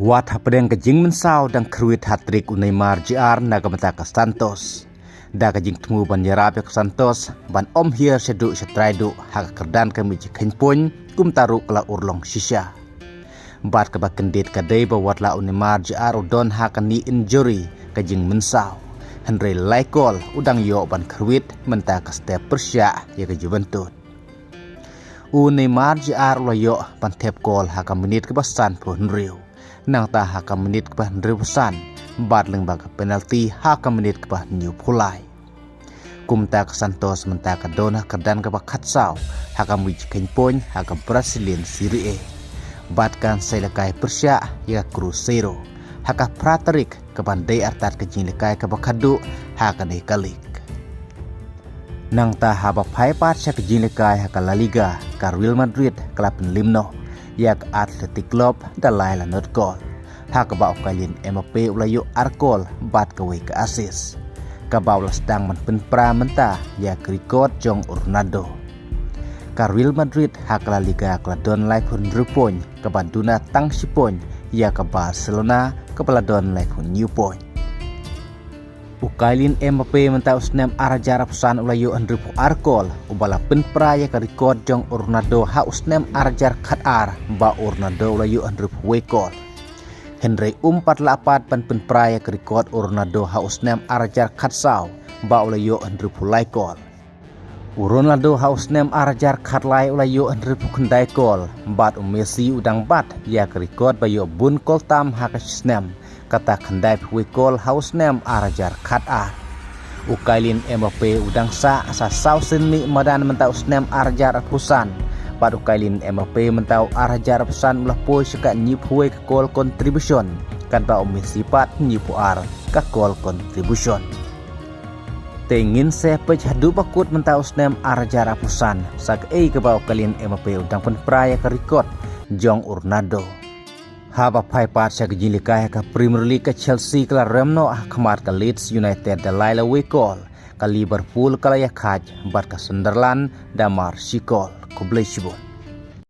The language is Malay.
Wat hapedeng kejing mensau dang kruit hatrik unai marjiar nagamata ka Santos. Da kejing temu ban yarap ka Santos ban om hier sedu setraidu hak kerdan kami jikhen pun kum taru kala urlong shisha. Bat ka bakendit ka dei ba wat la unai marjiar udon hakani injury kejing mensau. Henry laikol udang yo ban kruit menta ka step persya ya ke Juventus. Unai marjiar lo yo ban tep kol haka menit ke basan pro Henry. Nang ta haka menit ke ribusan bat leng baga penalti haka menit ke new pulai kumta ke Santos menta ka dona kerdan ke katsau haka muji kenpon haka Brazilian Serie A bat kan selekai Persya ya Cruzeiro haka praterik ke bandai artat ke jinglekai ke bakadu haka dei kalik nang ta haba paipat sya ke jinglekai haka La Liga ka Real Madrid kelapen limno yak Athletic Club dalai la not gol hak ba kalin Mbappe ulayo arkol bat kawe ke asis ka baula sedang men pra menta yak record jong Ronaldo ka Real Madrid hak La Liga kladon lai pun rupon ka banduna tang sipon yak ka Barcelona ka peladon lai pun new point ukailin Mbappe menta usnem arajar pesan ulayo andrupu arkol ubala penpra ya ka record jong Ronaldo ha usnem arajar khatar ba Ronaldo ulayo andrupu wekol Henry umpat lapat penpra ya ka record Ronaldo ha usnem arajar khatsau ba ulayo andrupu laikol Ronaldo ha usnem arajar khatlai ulayo andrupu kendai kol bat Messi udang bat ya ka record ba yo bun kol tam ha ka snem kata kendai wikol haus nem arajar khatar ukailin Mbappe udang sa asa sausen mi madan mentau snem arajar pusan pad ukailin Mbappe mentau arajar pusan ulah poi seka nyipuai ke kol contribution kan ba Messi pat nyipuar ka kol contribution tengin se pej hadu bakut mentau snem arajar pusan sak ke ba ukailin Mbappe udang pun praya ke record jong Ronaldo haba paipat sa gijilikai ka Premier League ka Chelsea kala remno khamar ka Leeds United da laila wekol ka Liverpool kala yakhaj bat ka Sunderland da Marsikol ko Blesibon